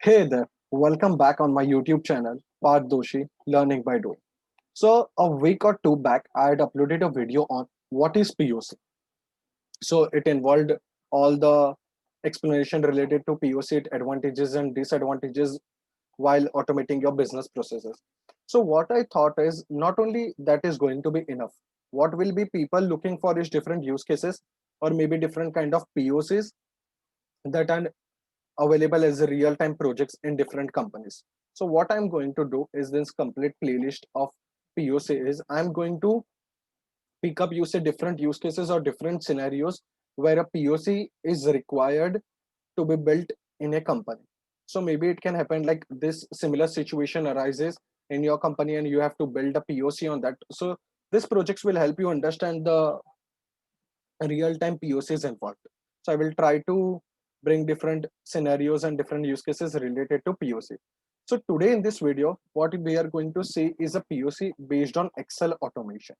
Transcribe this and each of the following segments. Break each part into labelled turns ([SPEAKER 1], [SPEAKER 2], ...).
[SPEAKER 1] Hey there, welcome back on my YouTube channel, Parth Doshi Learning by Doing. So, a week or two back, I had uploaded a video on what is POC. So, it involved all the explanation related to POC, its advantages and disadvantages while automating your business processes. So, what I thought is not only that is going to be enough, what will be people looking for is different use cases or maybe different kind of POCs that are available as real-time projects in different companies. So what I'm going to do is this complete playlist of POC is I'm going to pick up different use cases or different scenarios where a POC is required to be built in a company. So maybe it can happen like this similar situation arises in your company and you have to build a POC on that. So this projects will help you understand the real-time POCs involved. So I will try to bring different scenarios and different use cases related to POC. So today in this video, what we are going to see is a POC based on Excel automation.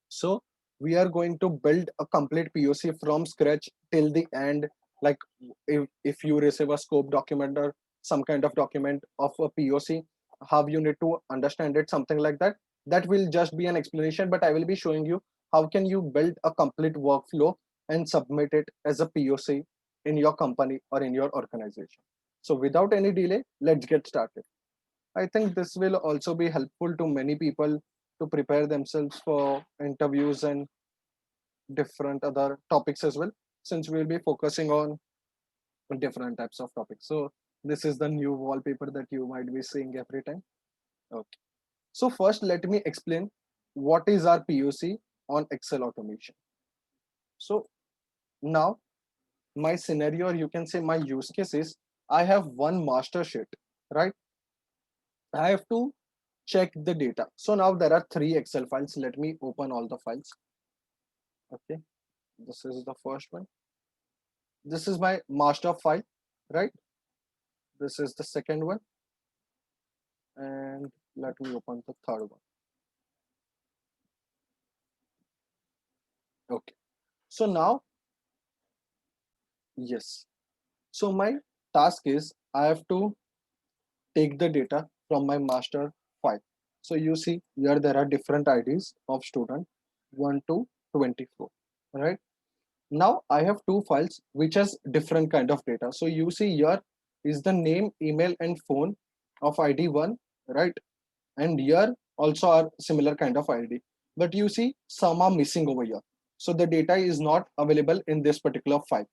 [SPEAKER 1] So we are going to build a complete POC from scratch till the end. Like if you receive a scope document or some kind of document of a POC, how you need to understand it, something like that. That will just be an explanation, but I will be showing you how can you build a complete workflow and submit it as a POC in your company or in your organization. So without any delay, let's get started. I think this will also be helpful to many people to prepare themselves for interviews and different other topics as well, since we'll be focusing on different types of topics. So this is the new wallpaper that you might be seeing every time. Okay. So first, let me explain what is our POC on Excel automation. So now my scenario, or you can say my use case is I have one master sheet, right? I have to check the data. So now there are three Excel files. Let me open all the files. Okay, this is the first one. This is my master file, right? This is the second one, and let me open the third one. Okay, so now, yes. So my task is I have to take the data from my master file. So you see here there are different IDs of student 1 to 24, right? Now I have two files which has different kind of data. So you see here is the name, email and phone of ID 1, right? And here also are similar kind of ID. But you see some are missing over here. So the data is not available in this particular file.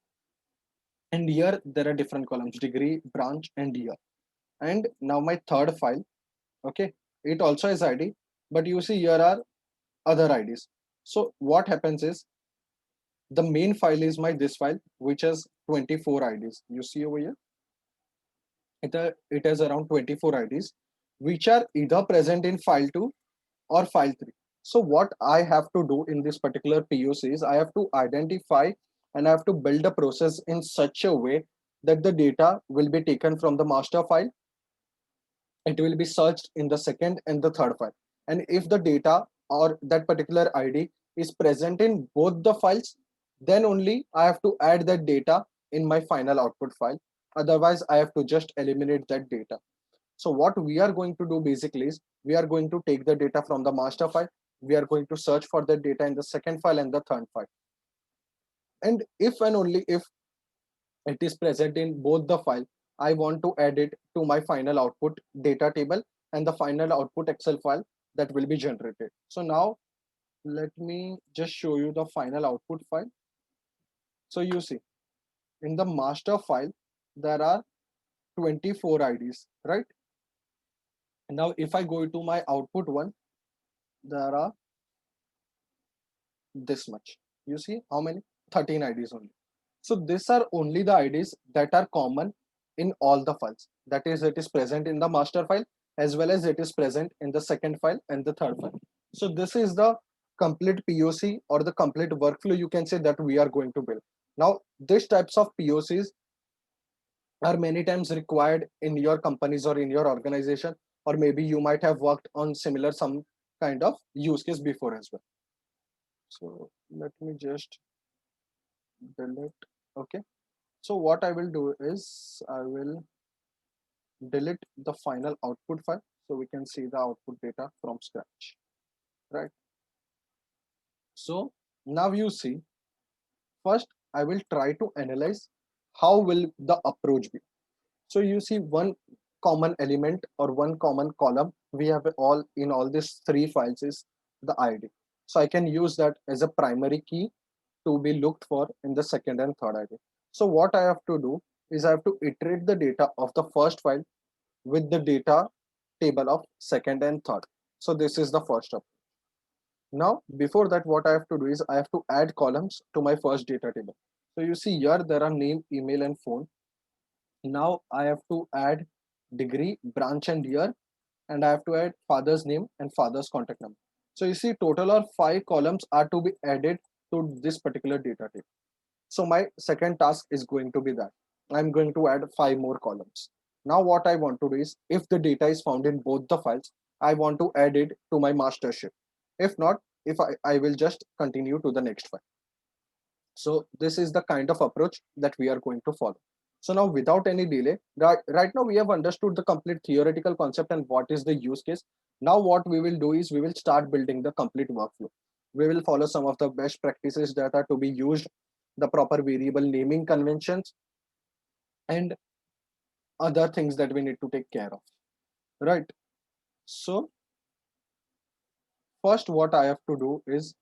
[SPEAKER 1] And here there are different columns, degree, branch and year. And now my third file, okay, it also has ID, but you see here are other IDs. So what happens is the main file is my this file which has 24 IDs. You see over here, it has around 24 IDs which are either present in file 2 or file 3. So what I have to do in this particular POC is I have to identify and I have to build a process in such a way that the data will be taken from the master file, it will be searched in the second and the third file. And if the data or that particular ID is present in both the files, then only I have to add that data in my final output file. Otherwise, I have to just eliminate that data. So what we are going to do basically is we are going to take the data from the master file. We are going to search for the data in the second file and the third file. And if and only if it is present in both the file, I want to add it to my final output data table and the final output Excel file that will be generated. So now let me just show you the final output file. So you see in the master file, there are 24 IDs, right? And now if I go to my output one, there are this much. You see how many? 13 IDs only. So these are only the IDs that are common in all the files. That is, it is present in the master file as well as it is present in the second file and the third file. So this is the complete POC or the complete workflow you can say that we are going to build. Now, these types of POCs are many times required in your companies or in your organization, or maybe you might have worked on similar some kind of use case before as well. So let me just delete. Okay. So what I will do is I will delete the final output file so we can see the output data from scratch, right? So now you see, first I will try to analyze how will the approach be. So you see one common element or one common column we have all in all these three files is the ID. So I can use that as a primary key to be looked for in the second and third ID. So what I have to do is I have to iterate the data of the first file with the data table of second and third. So this is the first step. Now, before that, what I have to do is I have to add columns to my first data table. So you see here, there are name, email, and phone. Now I have to add degree, branch, and year, and I have to add father's name and father's contact number. So you see, total of 5 columns are to be added to this particular data table. So my second task is going to be that I'm going to add 5 more columns. Now what I want to do is, if the data is found in both the files, I want to add it to my master sheet. If not, if I will just continue to the next file. So this is the kind of approach that we are going to follow. So now without any delay, right now we have understood the complete theoretical concept and what is the use case. Now what we will do is we will start building the complete workflow. We will follow some of the best practices that are to be used, the proper variable naming conventions, and other things that we need to take care of. Right. So first what I have to do is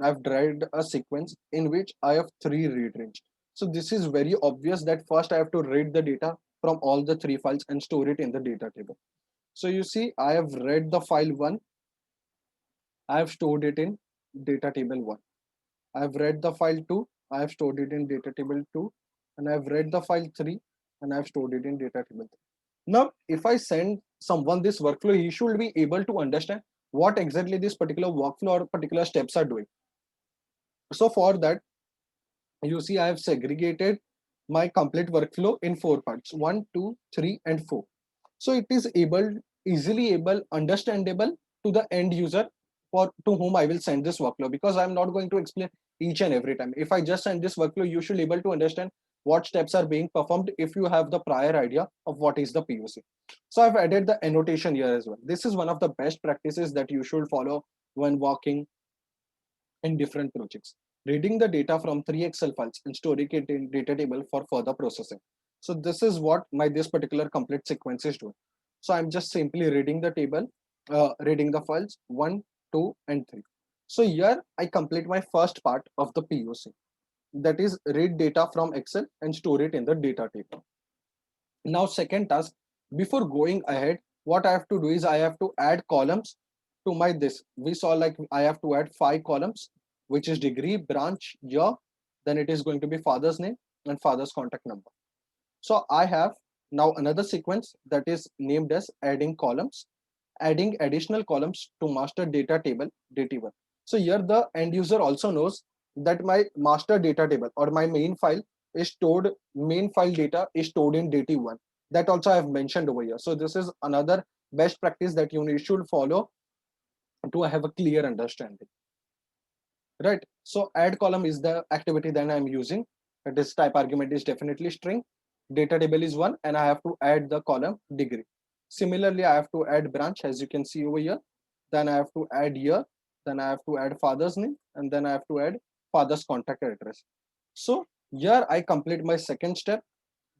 [SPEAKER 1] I've derived a sequence in which I have 3 read range. So this is very obvious that first I have to read the data from all the 3 files and store it in the data table. So you see, I have read the file 1, I have stored it in data table 1. I have read the file 2, I have stored it in data table 2, and I have read the file 3, and I have stored it in data table 3. Now, if I send someone this workflow, he should be able to understand what exactly this particular workflow or particular steps are doing. So for that, you see I have segregated my complete workflow in 4 parts: 1, 2, 3, and 4. So it is easily able, understandable to the end user for to whom I will send this workflow, because I'm not going to explain each and every time. If I just send this workflow, you should be able to understand what steps are being performed if you have the prior idea of what is the POC. So I've added the annotation here as well. This is one of the best practices that you should follow when working in different projects. Reading the data from 3 Excel files and storing it in data table for further processing. So this is what my this particular complete sequence is doing. So I'm just simply reading the table, reading the files 1, 2, and 3. So here I complete my first part of the POC, that is read data from Excel and store it in the data table. Now second task, before going ahead, what I have to do is I have to add columns to my this. We saw like I have to add 5 columns, which is degree, branch, year, then it is going to be father's name and father's contact number. So I have now another sequence that is named as adding columns, adding additional columns to master data table, DT1. So here the end user also knows that my master data table or my main file is stored, main file data is stored in DT1. That also I have mentioned over here. So this is another best practice that you should follow to have a clear understanding. Right. So add column is the activity that I'm using. This type argument is definitely string. Data table is 1, and I have to add the column degree. Similarly, I have to add branch, as you can see over here. Then I have to add year. Then I have to add father's name, and then I have to add father's contact address. So here I complete my second step,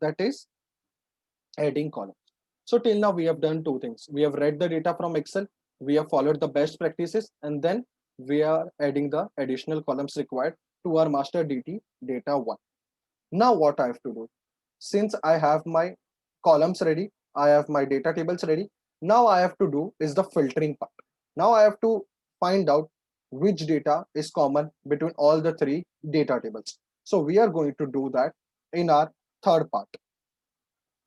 [SPEAKER 1] that is adding columns. So till now we have done 2 things. We have read the data from Excel, we have followed the best practices, and then we are adding the additional columns required to our master DT data 1. Now what I have to do, since I have my columns ready, I have my data tables ready, now I have to do is the filtering part. Now I have to find out which data is common between all the 3 data tables. So we are going to do that in our third part.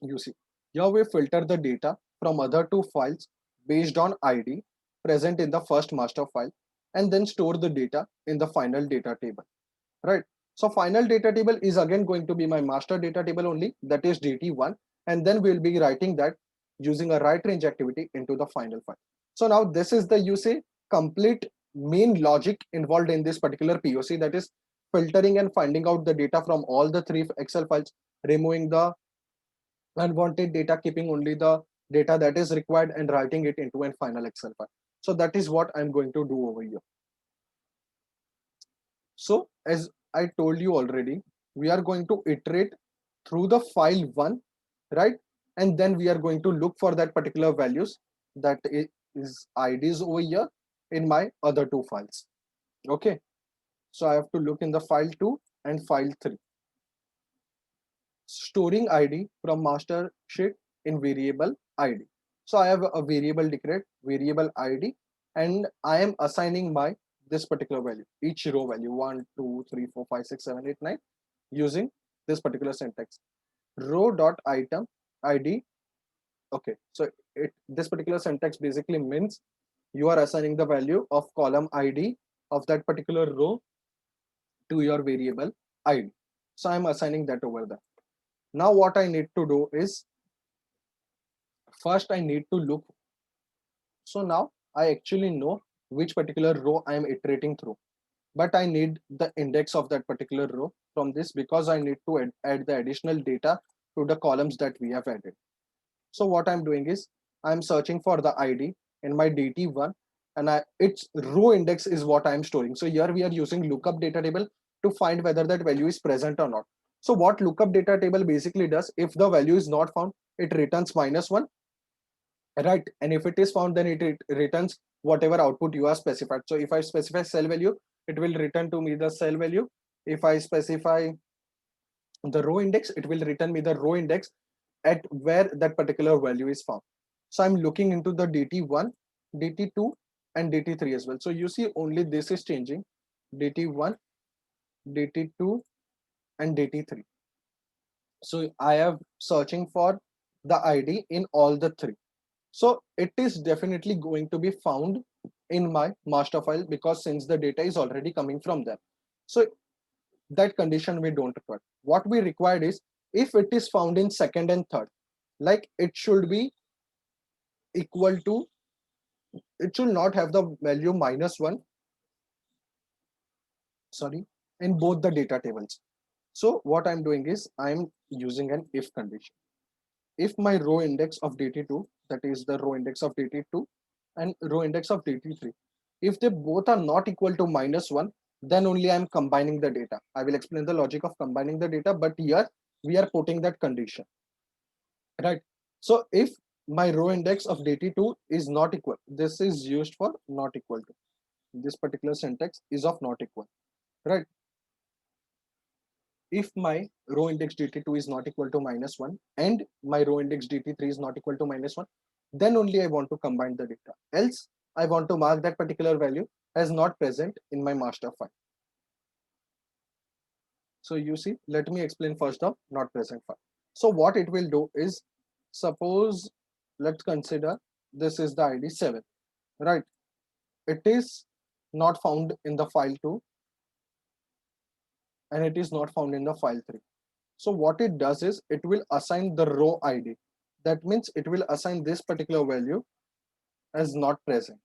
[SPEAKER 1] You see, here we filter the data from other 2 files based on ID present in the first master file, and then store the data in the final data table. Right. So final data table is again going to be my master data table only, that is DT1, and then we'll be writing that using a write range activity into the final file. So now this is the complete main logic involved in this particular POC, that is filtering and finding out the data from all the 3 Excel files, removing the unwanted data, keeping only the data that is required and writing it into a final Excel file. So that is what I'm going to do over here. So as I told you already, we are going to iterate through the file one, right? And then we are going to look for that particular values that is IDs over here in my other two files. Okay. So I have to look in the file 2 and file 3. Storing ID from master sheet in variable ID. So I have a variable declared variable ID, and I am assigning my this particular value, each row value 1, 2, 3, 4, 5, 6, 7, 8, 9 using this particular syntax. Row dot item ID. Okay, so this particular syntax basically means you are assigning the value of column ID of that particular row to your variable ID. So I'm assigning that over there. Now what I need to do is first I need to look. So now I actually know which particular row I am iterating through, but I need the index of that particular row from this because I need to add the additional data to the columns that we have added. So what I'm doing is I'm searching for the ID in my DT1, and its row index is what I'm storing. So here we are using lookup data table to find whether that value is present or not. So what lookup data table basically does, if the value is not found, it returns -1, right? And if it is found, then it returns whatever output you are specified. So if I specify cell value, it will return to me the cell value. If I specify the row index, it will return me the row index at where that particular value is found. So I'm looking into the DT1, DT2, and DT3 as well. So you see only this is changing, DT1, DT2, and DT3. So I am searching for the ID in all the three. So it is definitely going to be found in my master file because since the data is already coming from there. So that condition we don't require. What we required is if it is found in second and third, like it should be equal to, it should not have the value -1, sorry, in both the data tables. So what I'm doing is I'm using an if condition. If my row index of DT2, that is the row index of DT2 and row index of DT3, if they both are not equal to -1, then only I'm combining the data. I will explain the logic of combining the data, but here we are putting that condition, right? So if my row index of DT2 is not equal, this is used for not equal to. This particular syntax is of not equal, right? If my row index DT2 is not equal to -1 and my row index DT3 is not equal to -1, then only I want to combine the data. Else, I want to mark that particular value as not present in my master file. So you see, let me explain first of not present file. So what it will do is, suppose, let's consider this is the ID 7, right? It is not found in the file 2 and it is not found in the file 3. So what it does is it will assign the row ID. That means it will assign this particular value as not present.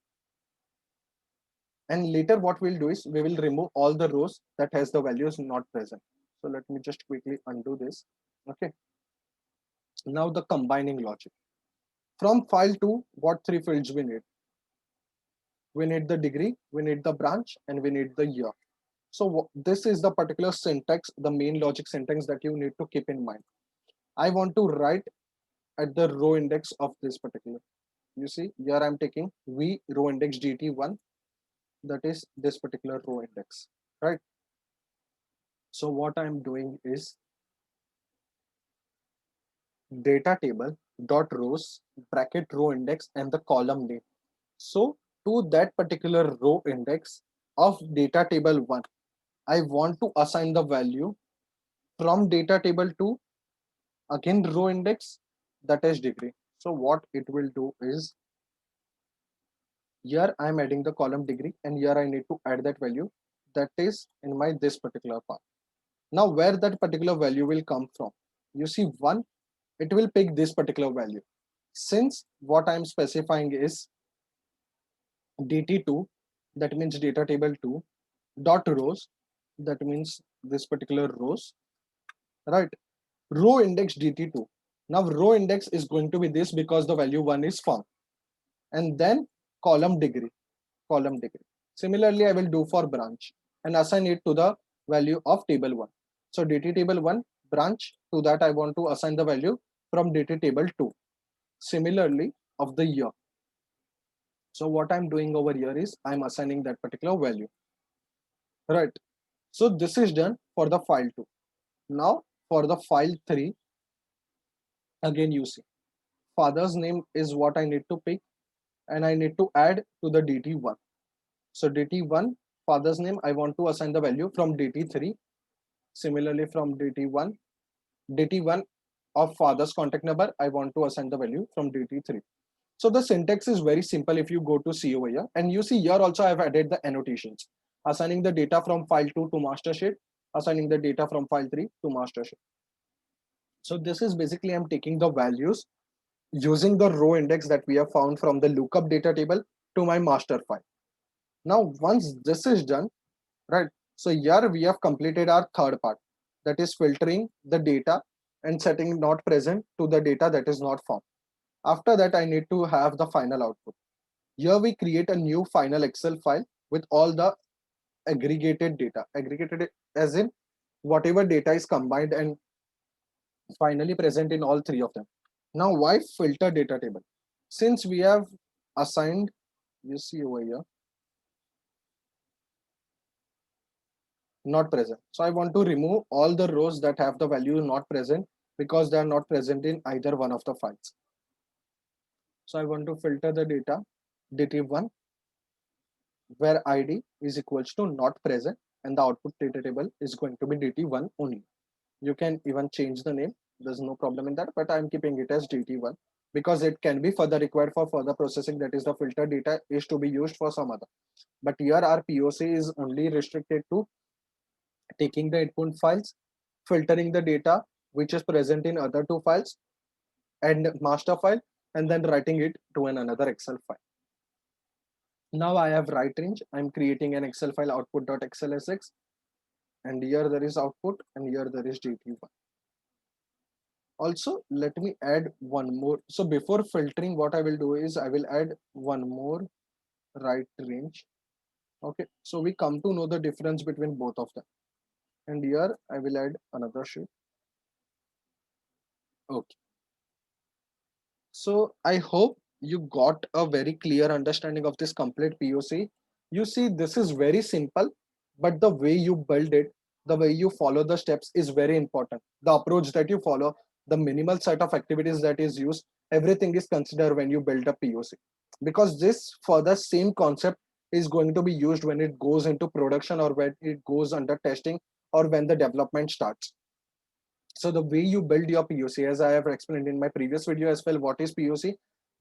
[SPEAKER 1] And later what we'll do is we will remove all the rows that has the values not present. So let me just quickly undo this. Okay. Now the combining logic. From file 2, what three fields we need? We need the degree, we need the branch, and we need the year. So this is the particular syntax, the main logic syntax that you need to keep in mind. I want to write at the row index of this particular. You see, here I'm taking v row index DT1, that is this particular row index, right? So what I'm doing is data table dot rows bracket row index and the column name. So to that particular row index of data table 1, I want to assign the value from data table 2, again row index, that is degree. So what it will do is, here I'm adding the column degree and here I need to add that value that is in my this particular part. Now where that particular value will come from, you see 1, it will pick this particular value. Since what I'm specifying is DT2, that means data table 2 dot rows, that means this particular rows, right? Row index DT2. Now row index is going to be this because the value 1 is found. And then column degree, column degree. Similarly, I will do for branch and assign it to the value of table 1. So DT table 1 branch, to that I want to assign the value from DT table 2. Similarly, of the year. So what I'm doing over here is I'm assigning that particular value, right? So this is done for the file 2. Now for the file 3, again you see father's name is what I need to pick, and I need to add to the DT1. So DT1 father's name, I want to assign the value from DT3. Similarly from DT1 of father's contact number, I want to assign the value from DT3. So the syntax is very simple if you go to see over here, and you see here also I've added the annotations, assigning the data from file 2 to master sheet, assigning the data from file 3 to master sheet. So this is basically I'm taking the values using the row index that we have found from the lookup data table to my master file. Now once this is done, right, so here we have completed our third part, that is filtering the data and setting not present to the data that is not found. After that I need to have the final output. Here we create a new final Excel file with all the aggregated data, aggregated as in whatever data is combined and finally present in all three of them. Now why filter data table? Since we have assigned, you see over here, not present. So I want to remove all the rows that have the value not present because they are not present in either one of the files. So I want to filter the data DT1 where ID is equals to not present and the output data table is going to be DT1 only. You can even change the name. There's no problem in that, but I'm keeping it as DT1 because it can be further required for further processing. That is the filter data is to be used for some other. But here our POC is only restricted to taking the input files, filtering the data which is present in other two files and master file, and then writing it to another Excel file. Now I have write range. I'm creating an Excel file output.xlsx, and here there is output and here there is DT1. Also, let me add one more. So before filtering, what I will do is I will add one more write range. Okay, so we come to know the difference between both of them. And here I will add another sheet. Okay. So I hope you got a very clear understanding of this complete POC. You see, this is very simple, but the way you build it, the way you follow the steps is very important. The approach that you follow, the minimal set of activities that is used, everything is considered when you build a POC. Because this for the same concept is going to be used when it goes into production or when it goes under testing or when the development starts. So the way you build your POC, as I have explained in my previous video as well, what is POC?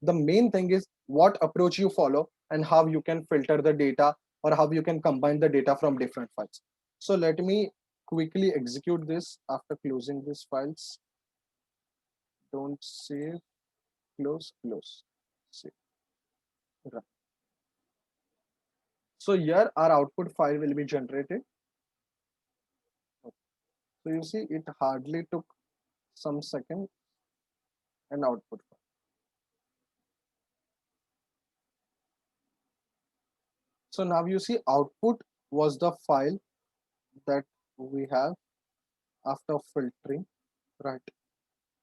[SPEAKER 1] The main thing is what approach you follow and how you can filter the data or how you can combine the data from different files. So let me quickly execute this after closing these files. Don't save, close, save. Right. So here our output file will be generated. So you see it hardly took some second and output. So now you see output was the file that we have after filtering, right?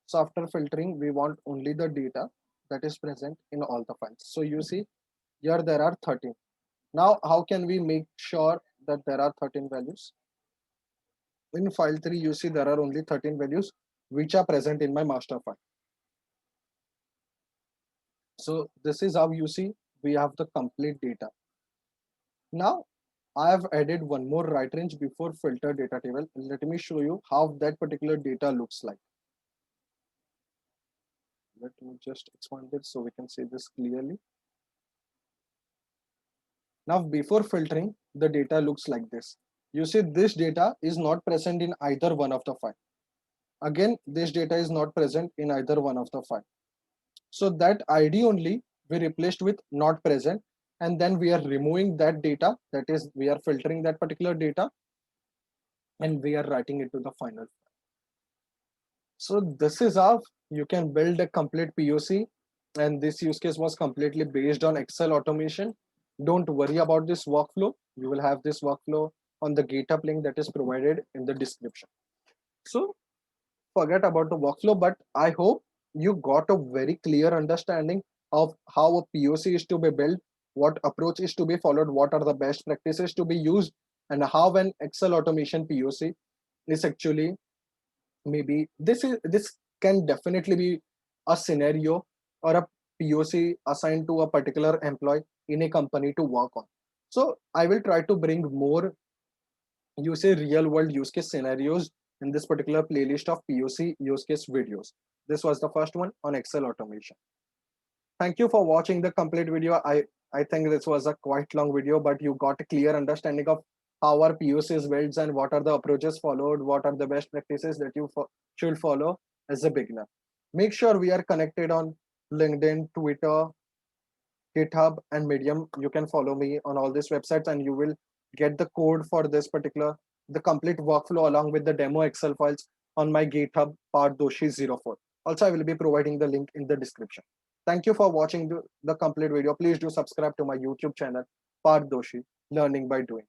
[SPEAKER 1] So after filtering, we want only the data that is present in all the files. So you see here there are 13. Now how can we make sure that there are 13 values? In file 3, you see there are only 13 values which are present in my master file. So this is how you see we have the complete data. Now I have added one more write range before filter data table. Let me show you how that particular data looks like. Let me just expand it so we can see this clearly. Now before filtering, the data looks like this. You see this data is not present in either one of the file. Again, this data is not present in either one of the file. So that ID only we replaced with not present, and then we are removing that data, that is we are filtering that particular data and we are writing it to the final. So this is how you can build a complete POC, and this use case was completely based on Excel automation. Don't worry about this workflow. You will have this workflow on the GitHub link that is provided in the description. So forget about the workflow, but I hope you got a very clear understanding of how a POC is to be built, what approach is to be followed, what are the best practices to be used, and how an Excel automation POC is actually, maybe this can definitely be a scenario or a POC assigned to a particular employee in a company to work on. So I will try to bring more, you say, real world use case scenarios in this particular playlist of POC use case videos. This was the first one on Excel automation. Thank you for watching the complete video. I think this was a quite long video, but you got a clear understanding of how our POC is built and what are the approaches followed, what are the best practices that you should follow as a beginner. Make sure we are connected on LinkedIn, Twitter, GitHub, and Medium. You can follow me on all these websites, and you will get the code for this particular, the complete workflow along with the demo Excel files on my GitHub Partdoshi04. Also, I will be providing the link in the description. Thank you for watching the complete video. Please do subscribe to my YouTube channel, Parth Doshi, Learning by Doing.